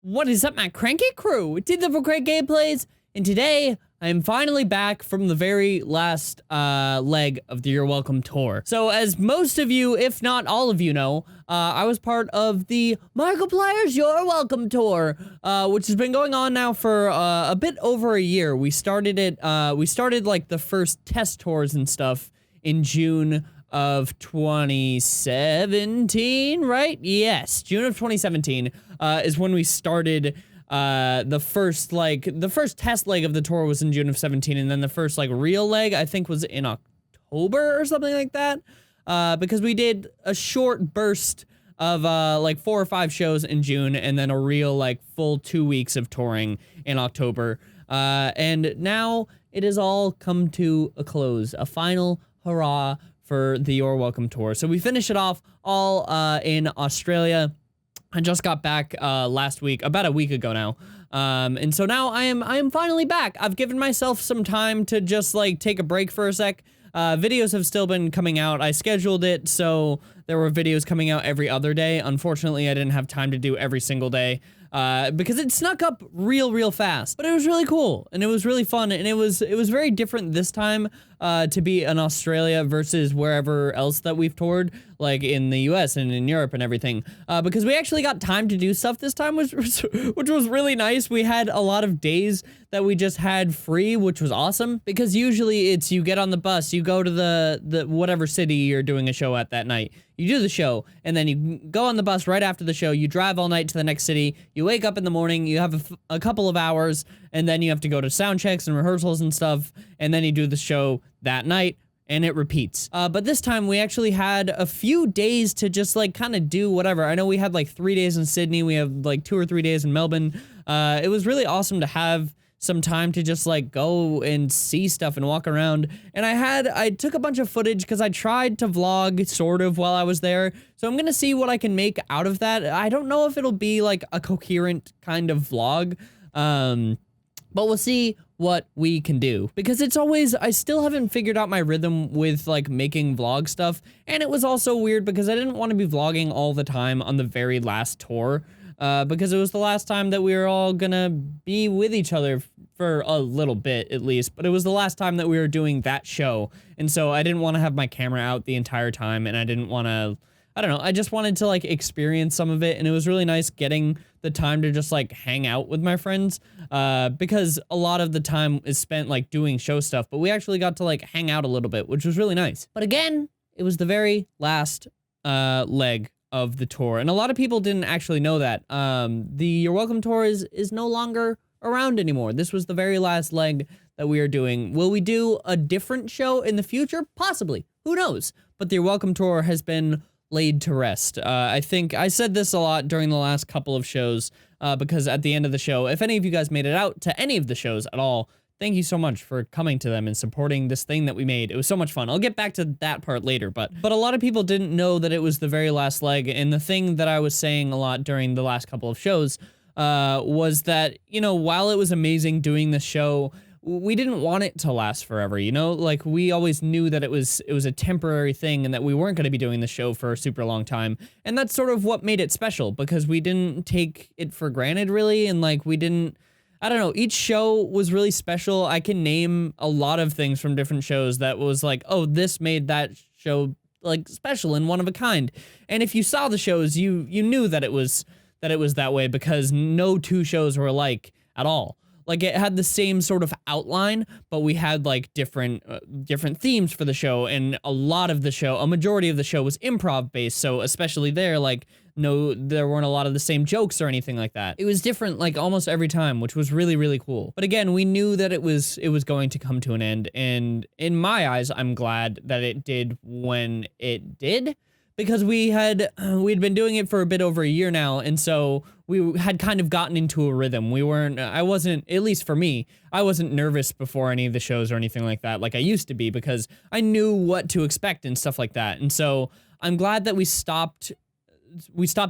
What is up, my cranky crew? It's Ethan for CrankGameplays, and today I am finally back from the very last leg of the You're Welcome tour. So as most of you, if not all of you know, I was part of the Markiplier's You're Welcome tour, which has been going on now for a bit over a year. We started it, like the first test tours and stuff in June of 2017, right? Yes, June of 2017 is when we started. The first test leg of the tour was in June of 17, and then the first like real leg I think was in October or something like that, because we did a short burst of like 4 or 5 shows in June, and then a real like full 2 weeks of touring in October, and now it has all come to a close, a final hurrah for the You're Welcome tour. So we finished it off all in Australia. I just got back last week, about a week ago now, and so now I am finally back. I've given myself some time to just like take a break for a sec. Videos have still been coming out. I scheduled it so there were videos coming out every other day. Unfortunately, I didn't have time to do every single day because it snuck up real fast. But it was really cool, and it was really fun, and it was very different this time to be in Australia versus wherever else that we've toured, like in the US and in Europe and everything, because we actually got time to do stuff this time, which was really nice. We had a lot of days that we just had free, which was awesome, because usually it's you get on the bus, you go to the whatever city you're doing a show at that night, you do the show, and then you go on the bus right after the show, you drive all night to the next city, you wake up in the morning, you have a couple of hours, and then you have to go to sound checks and rehearsals and stuff, and then you do the show that night, and it repeats. But this time we actually had a few days to just like kind of do whatever. I know we had like 3 days in Sydney, we have like 2 or 3 days in Melbourne. It was really awesome to have some time to just like go and see stuff and walk around. And I took a bunch of footage because I tried to vlog sort of while I was there. So I'm gonna see what I can make out of that. I don't know if it'll be like a coherent kind of vlog, but we'll see what we can do, because it's always, I still haven't figured out my rhythm with like making vlog stuff. And it was also weird because I didn't want to be vlogging all the time on the very last tour, because it was the last time that we were all gonna be with each other for a little bit at least, but it was the last time that we were doing that show. And so I didn't want to have my camera out the entire time, and I didn't want to, I don't know, I just wanted to like experience some of it, and it was really nice getting the time to just like hang out with my friends, because a lot of the time is spent like doing show stuff, but we actually got to like hang out a little bit, which was really nice. But again, it was the very last leg of the tour, and a lot of people didn't actually know that. The You're Welcome tour is no longer around anymore. This was the very last leg that we are doing. Will we do a different show in the future? Possibly. Who knows? But the You're Welcome tour has been laid to rest. I think I said this a lot during the last couple of shows, because at the end of the show, if any of you guys made it out to any of the shows at all, thank you so much for coming to them and supporting this thing that we made. It was so much fun. I'll get back to that part later, but a lot of people didn't know that it was the very last leg, and the thing that I was saying a lot during the last couple of shows was that, you know, while it was amazing doing the show, we didn't want it to last forever, you know? Like, we always knew that it was a temporary thing, and that we weren't going to be doing the show for a super long time. And that's sort of what made it special, because we didn't take it for granted, really, and like, we didn't, I don't know, each show was really special. I can name a lot of things from different shows that was like, oh, this made that show like special and one of a kind. And if you saw the shows, you knew that it was that way, because no 2 shows were alike at all. Like, it had the same sort of outline, but we had like different themes for the show, and a majority of the show was improv based. So especially there, like, no, there weren't a lot of the same jokes or anything like that. It was different like almost every time, which was really cool. But again, we knew that it was going to come to an end, and in my eyes, I'm glad that it did when it did. Because we'd been doing it for a bit over a year now, and so we had kind of gotten into a rhythm. I wasn't, at least for me, I wasn't nervous before any of the shows or anything like that, like I used to be, because I knew what to expect and stuff like that. And so I'm glad that we stopped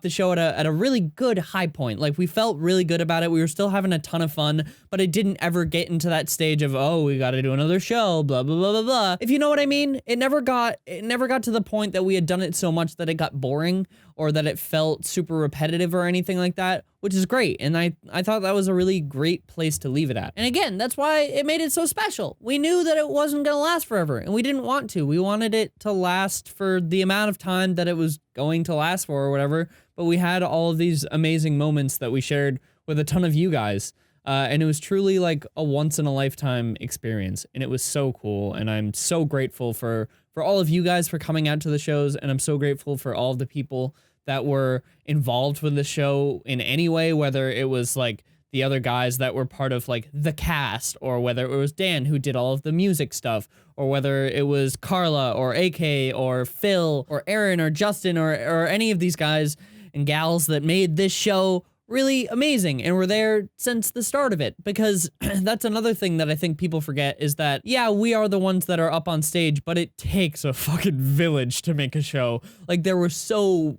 the show at a really good high point. Like, we felt really good about it. We were still having a ton of fun, but it didn't ever get into that stage of, oh, we got to do another show, blah, blah, blah, blah, blah. If you know what I mean, it never got to the point that we had done it so much that it got boring, or that it felt super repetitive or anything like that, which is great. And I thought that was a really great place to leave it at. And again, that's why it made it so special. We knew that it wasn't going to last forever, and we didn't want to. We wanted it to last for the amount of time that it was going to last for or whatever, but we had all of these amazing moments that we shared with a ton of you guys. And it was truly like a once-in-a-lifetime experience, and it was so cool, and I'm so grateful for all of you guys for coming out to the shows, and I'm so grateful for all of the people that were involved with the show in any way, whether it was like the other guys that were part of like the cast, or whether it was Dan who did all of the music stuff, or whether it was Carla or AK or Phil or Aaron or Justin or any of these guys and gals that made this show really amazing and were there since the start of it. Because that's another thing that I think people forget, is that, yeah, we are the ones that are up on stage, but it takes a fucking village to make a show. Like, there were so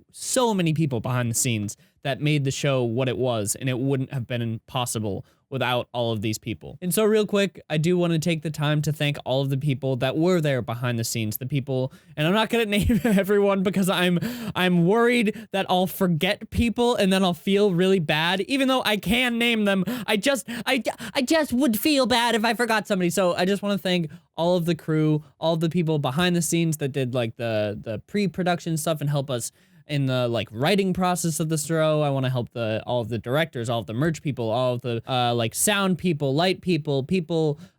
many people behind the scenes that made the show what it was, and it wouldn't have been possible without all of these people. And so real quick, I do want to take the time to thank all of the people that were there behind the scenes, the people, and I'm not going to name everyone because I'm worried that I'll forget people and then I'll feel really bad, even though I can name them. I just would feel bad if I forgot somebody. So I just want to thank all of the crew, all of the people behind the scenes that did like the pre-production stuff and help us in the like writing process of the show. I want to help all of the directors, all of the merch people, all of the like sound people, light people,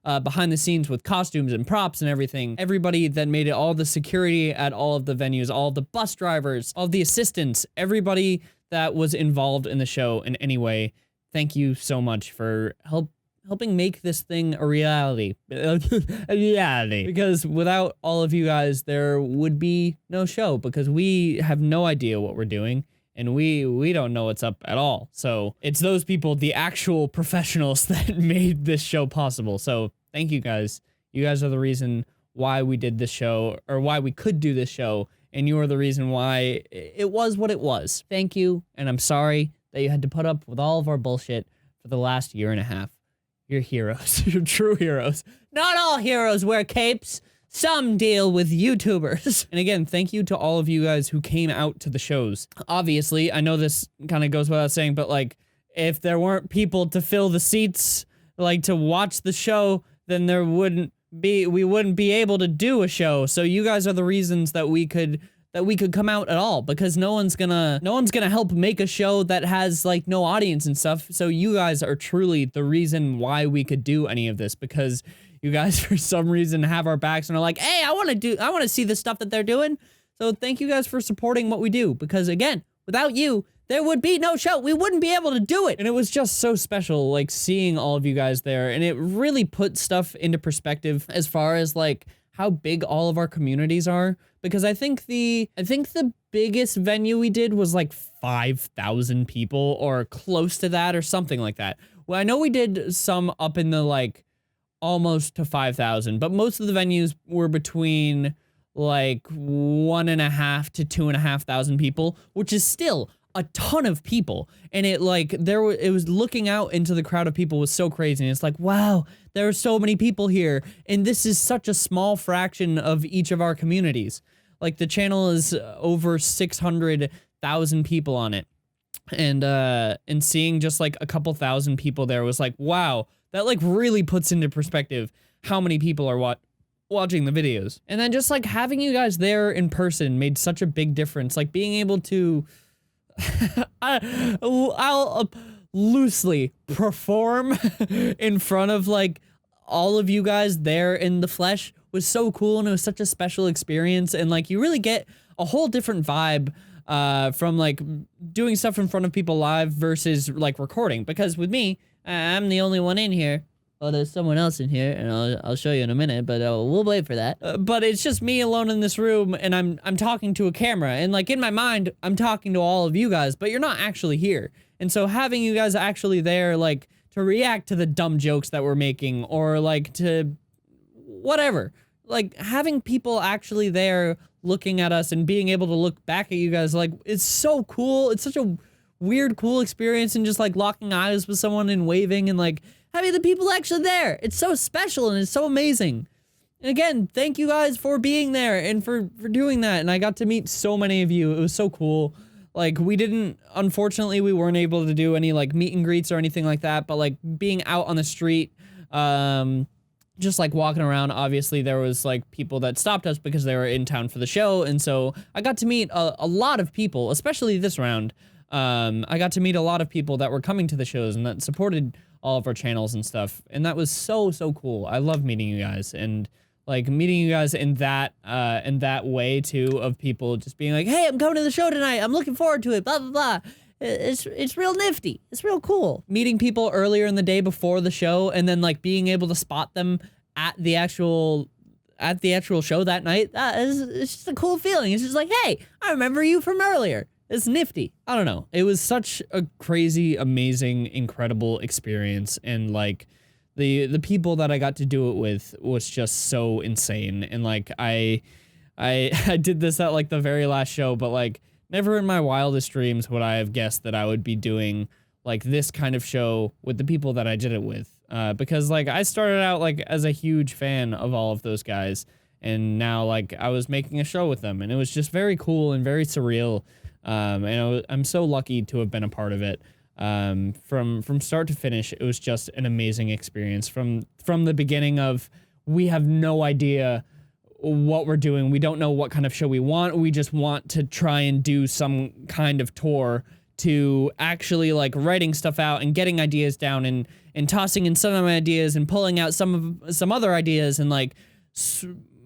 behind the scenes with costumes and props and everything. Everybody that made it, all the security at all of the venues, all of the bus drivers, all of the assistants, everybody that was involved in the show in any way. Thank you so much for helping make this thing a reality. Because without all of you guys, there would be no show, because we have no idea what we're doing, and we don't know what's up at all. So it's those people, the actual professionals, that made this show possible. So thank you guys. You guys are the reason why we did this show, or why we could do this show, and you are the reason why it was what it was. Thank you, and I'm sorry that you had to put up with all of our bullshit for the last year and a half. You're heroes. You're true heroes. Not all heroes wear capes. Some deal with YouTubers. And again, thank you to all of you guys who came out to the shows. Obviously, I know this kind of goes without saying, but like, if there weren't people to fill the seats, like to watch the show, then we wouldn't be able to do a show. So you guys are the reasons that we could come out at all, because no one's gonna help make a show that has like no audience and stuff. So you guys are truly the reason why we could do any of this, because you guys for some reason have our backs and are like, hey, I want to see the stuff that they're doing. So thank you guys for supporting what we do, because again, without you, there would be no show. We wouldn't be able to do it. And it was just so special, like seeing all of you guys there, and it really put stuff into perspective as far as like how big all of our communities are. Because I think the biggest venue we did was like 5,000 people or close to that or something like that. Well, I know we did some up in the like almost to 5,000, but most of the venues were between like 1,500 to 2,500 people, which is still a ton of people. And it like it was looking out into the crowd of people was so crazy. And it's like, wow, there are so many people here, and this is such a small fraction of each of our communities. Like, the channel is over 600,000 people on it, and seeing just like a couple thousand people there was like, wow, that like really puts into perspective how many people are watching the videos. And then just like having you guys there in person made such a big difference. Like being able to I'll loosely perform in front of like all of you guys there in the flesh was so cool, and it was such a special experience. And like you really get a whole different vibe from like doing stuff in front of people live versus like recording. Because with me, I'm the only one in here. Well, there's someone else in here, and I'll show you in a minute, but we'll wait for that. But it's just me alone in this room, and I'm talking to a camera, and like in my mind, I'm talking to all of you guys, but you're not actually here. And so having you guys actually there, like to react to the dumb jokes that we're making, or like to whatever, like having people actually there looking at us and being able to look back at you guys, like it's so cool. It's such a weird, cool experience, and just like locking eyes with someone and waving and like having the people actually there. It's so special and it's so amazing. And again, thank you guys for being there and for doing that. And I got to meet so many of you. It was so cool. like we didn't, unfortunately, we weren't able to do any like meet and greets or anything like that, but like being out on the street, just like walking around, obviously there was like people that stopped us because they were in town for the show. And so I got to meet a lot of people, especially this round. I got to meet a lot of people that were coming to the shows and that supported all of our channels and stuff. And that was so cool. I love meeting you guys, and like meeting you guys in that way too, of people just being like, hey, I'm coming to the show tonight. I'm looking forward to it, blah, blah, blah. It's real nifty. It's real cool. Meeting people earlier in the day before the show and then like being able to spot them at the actual show that night. It's just a cool feeling. It's just like, hey, I remember you from earlier. It's nifty. I don't know. It was such a crazy, amazing, incredible experience, and like the people that I got to do it with was just so insane. And like I did this at like the very last show, but like never in my wildest dreams would I have guessed that I would be doing like this kind of show with the people that I did it with. Because like I started out like as a huge fan of all of those guys, and now like I was making a show with them, and it was just very cool and very surreal. And I'm so lucky to have been a part of it. From start to finish, it was just an amazing experience. From the beginning of, we have no idea what we're doing. We don't know what kind of show we want. We just want to try and do some kind of tour, to actually like writing stuff out and getting ideas down and tossing in some of my ideas and pulling out some other ideas and like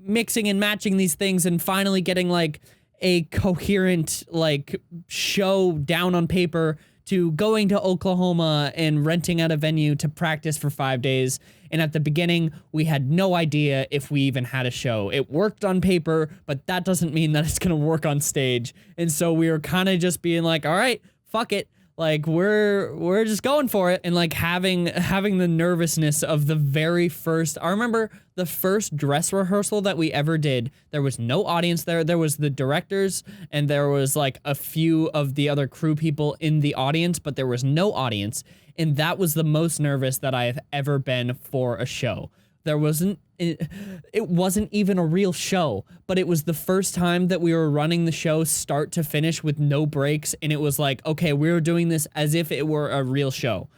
mixing and matching these things and finally getting like a coherent like show down on paper, to going to Oklahoma and renting out a venue to practice for 5 days. And at the beginning, we had no idea if we even had a show. It worked on paper, but that doesn't mean that it's gonna work on stage. And so we were kind of just being like, all right, fuck it. Like we're just going for it. And like having the nervousness of the very first, I remember the first dress rehearsal that we ever did, there was no audience there. There was the directors and there was like a few of the other crew people in the audience, but there was no audience. And that was the most nervous that I have ever been for a show. There wasn't, it wasn't even a real show, but it was the first time that we were running the show start to finish with no breaks. And it was like, okay, we were doing this as if it were a real show.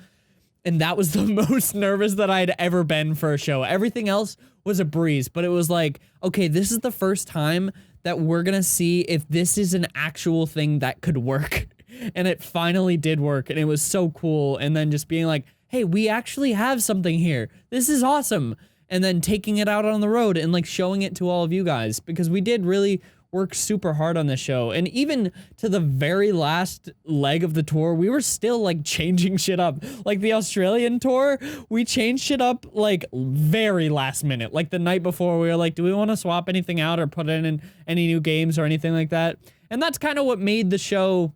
And that was the most nervous that I had ever been for a show. Everything else was a breeze, but it was like, okay, this is the first time that we're gonna see if this is an actual thing that could work. And it finally did work, and it was so cool. And then just being like, hey, we actually have something here. This is awesome. And then taking it out on the road and like showing it to all of you guys, because we did really work super hard on this show. And even to the very last leg of the tour, we were still like changing shit up. Like the Australian tour, we changed shit up like very last minute. Like the night before, we were like, do we want to swap anything out or put in any new games or anything like that? And that's kind of what made the show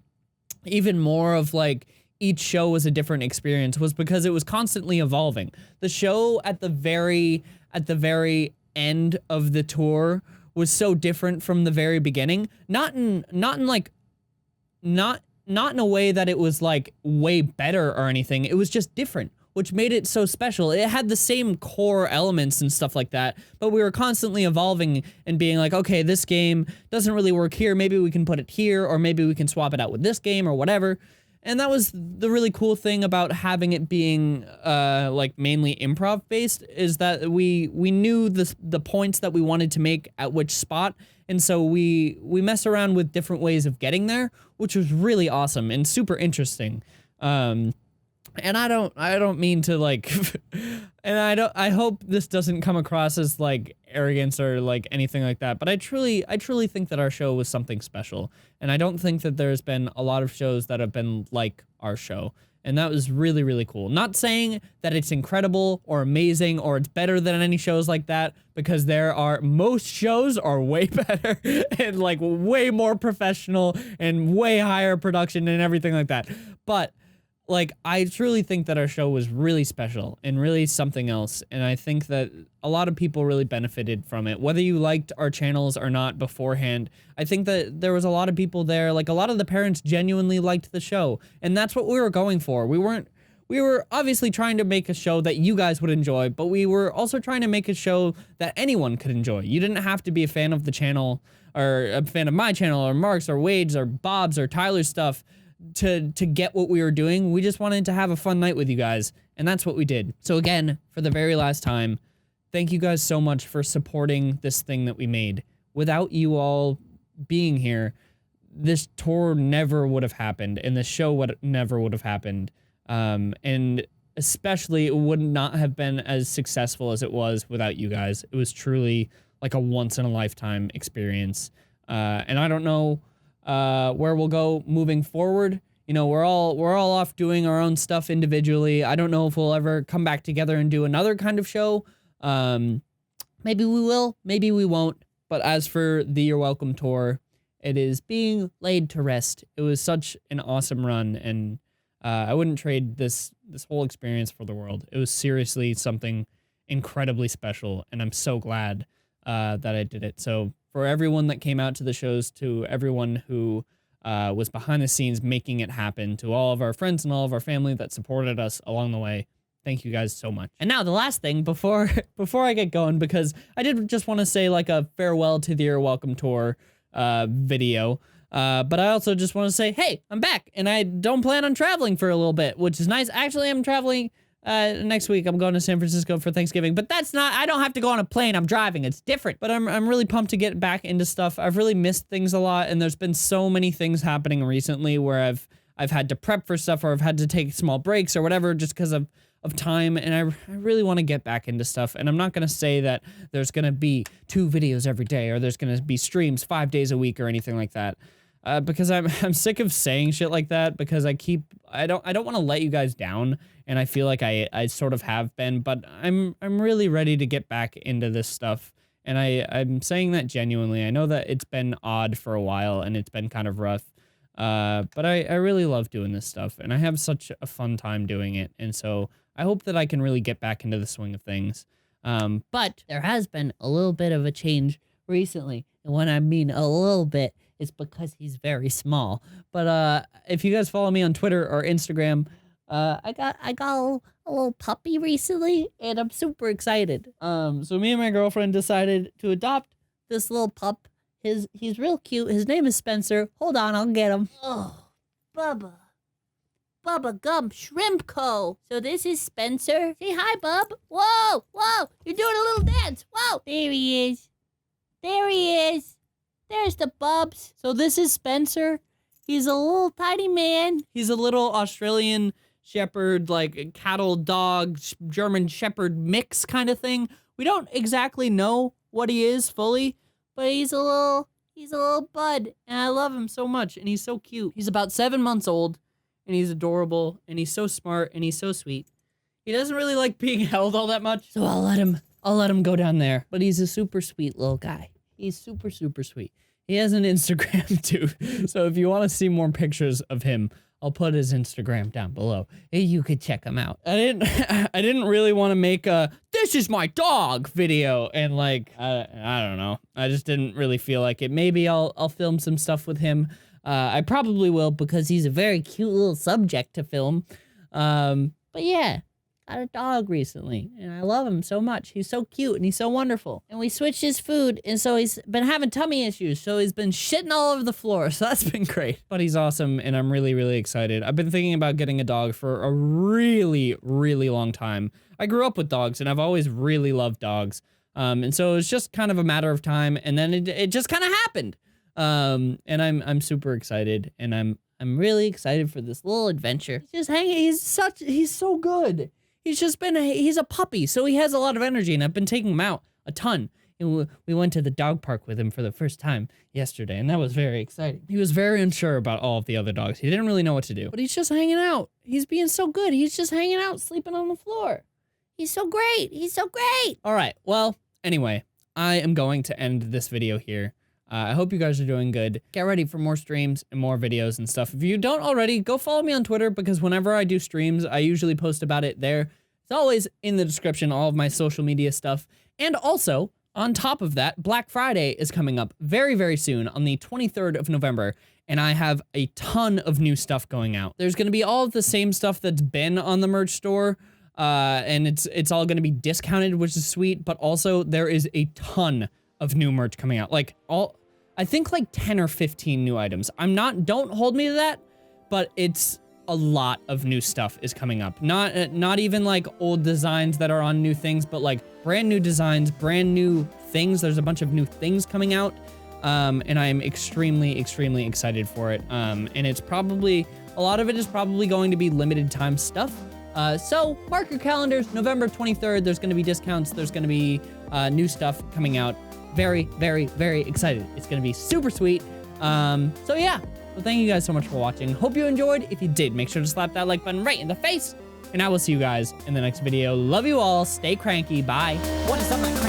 even more of like, each show was a different experience, was because it was constantly evolving. The show at the very end of the tour was so different from the very beginning. Not in a way that it was like way better or anything. It was just different, which made it so special. It had the same core elements and stuff like that, but we were constantly evolving and being like, okay, this game doesn't really work here. Maybe we can put it here, or maybe we can swap it out with this game or whatever. And that was the really cool thing about having it being like mainly improv based, is that we knew the points that we wanted to make at which spot, and so we mess around with different ways of getting there, which was really awesome and super interesting. And I don't mean to like, and I hope this doesn't come across as like arrogance or like anything like that, but I truly think that our show was something special. And I don't think that there's been a lot of shows that have been like our show. And that was really, really cool. Not saying that it's incredible or amazing or it's better than any shows like that, because most shows are way better and like way more professional and way higher production and everything like that. But like, I truly think that our show was really special and really something else. And I think that a lot of people really benefited from it. Whether you liked our channels or not beforehand, I think that there was a lot of people there. Like, a lot of the parents genuinely liked the show. And that's what we were going for. We weren't we were obviously trying to make a show that you guys would enjoy, but we were also trying to make a show that anyone could enjoy. You didn't have to be a fan of the channel, or a fan of my channel, or Mark's, or Wade's, or Bob's, or Tyler's stuff to get what we were doing. We just wanted to have a fun night with you guys, and that's what we did. So again, for the very last time, thank you guys so much for supporting this thing that we made. Without you all being here, this tour never would have happened, and this show never would have happened. And especially, it would not have been as successful as it was without you guys. It was truly like a once-in-a-lifetime experience. And I don't know where we'll go moving forward. You know, we're all off doing our own stuff individually. I don't know if we'll ever come back together and do another kind of show. Maybe we will, maybe we won't. But as for the You're Welcome tour, it is being laid to rest. It was such an awesome run, and I wouldn't trade this whole experience for the world. It was seriously something incredibly special, and I'm so glad that I did it. So for everyone that came out to the shows, to everyone who was behind the scenes making it happen, to all of our friends and all of our family that supported us along the way, thank you guys so much. And now the last thing before I get going, because I did just want to say like a farewell to the You're Welcome tour video. But I also just want to say, hey, I'm back, and I don't plan on traveling for a little bit, which is nice. Actually, I'm traveling next week. I'm going to San Francisco for Thanksgiving, but that's not, I don't have to go on a plane. I'm driving. It's different. But I'm really pumped to get back into stuff. I've really missed things a lot, and there's been so many things happening recently where I've had to prep for stuff, or I've had to take small breaks or whatever just because of time, and I really want to get back into stuff. And I'm not going to say that there's going to be 2 videos every day, or there's going to be streams 5 days a week or anything like that. Because I'm sick of saying shit like that, because I don't want to let you guys down, and I feel like I sort of have been, but I'm really ready to get back into this stuff, and I'm saying that genuinely. I know that it's been odd for a while, and it's been kind of rough, but I really love doing this stuff, and I have such a fun time doing it, and so I hope that I can really get back into the swing of things. But there has been a little bit of a change recently, and when I mean a little bit, it's because he's very small. But if you guys follow me on Twitter or Instagram, I got a little puppy recently, and I'm super excited. So me and my girlfriend decided to adopt this little pup. He's real cute. His name is Spencer. Hold on, I'll get him. Oh, Bubba. Bubba Gump Shrimp Co. So this is Spencer. Say hi, Bub. Whoa, whoa, you're doing a little dance. Whoa, there he is. There he is. There's the Bubs. So this is Spencer. He's a little tiny man. He's a little Australian Shepherd, like cattle dog, German Shepherd mix kind of thing. We don't exactly know what he is fully, but he's a little bud, and I love him so much, and he's so cute. He's about 7 months old, and he's adorable, and he's so smart, and he's so sweet. He doesn't really like being held all that much, so I'll let him go down there. But he's a super sweet little guy. He's super, super sweet. He has an Instagram too, so if you want to see more pictures of him, I'll put his Instagram down below. You could check him out. I didn't really want to make a "this is my dog" video, and like I don't know. I just didn't really feel like it. Maybe I'll film some stuff with him. I probably will, because he's a very cute little subject to film. But yeah, got a dog recently, and I love him so much. He's so cute, and he's so wonderful. And we switched his food, and so he's been having tummy issues, so he's been shitting all over the floor, so that's been great. But he's awesome, and I'm really, really excited. I've been thinking about getting a dog for a really, really long time. I grew up with dogs, and I've always really loved dogs. And so it's just kind of a matter of time, and then it just kind of happened. And I'm super excited, and I'm really excited for this little adventure. He's just hanging. He's so good. He's a puppy, so he has a lot of energy, and I've been taking him out a ton. And we went to the dog park with him for the first time yesterday, and that was very exciting. He was very unsure about all of the other dogs. He didn't really know what to do, but he's just hanging out. He's being so good. He's just hanging out, sleeping on the floor. He's so great. He's so great. All right. Well, anyway, I am going to end this video here. I hope you guys are doing good. Get ready for more streams and more videos and stuff. If you don't already, go follow me on Twitter, because whenever I do streams, I usually post about it there. It's always in the description, all of my social media stuff. And also, on top of that, Black Friday is coming up very, very soon on the 23rd of November. and I have a ton of new stuff going out. There's going to be all of the same stuff that's been on the merch store, and it's all going to be discounted, which is sweet, but also there is a ton of new merch coming out. Like I think like 10 or 15 new items. Don't hold me to that, but it's a lot of new stuff is coming up. Not even like old designs that are on new things, but like brand new designs, brand new things. There's a bunch of new things coming out. And I'm extremely, extremely excited for it. And it's probably, a lot of it is probably going to be limited time stuff. So mark your calendars, November 23rd, there's going to be discounts. There's going to be, new stuff coming out. Very, very, very excited. It's going to be super sweet. So yeah, well, thank you guys so much for watching. Hope you enjoyed. If you did, make sure to slap that like button right in the face. And I will see you guys in the next video. Love you all. Stay cranky. Bye. What is up, my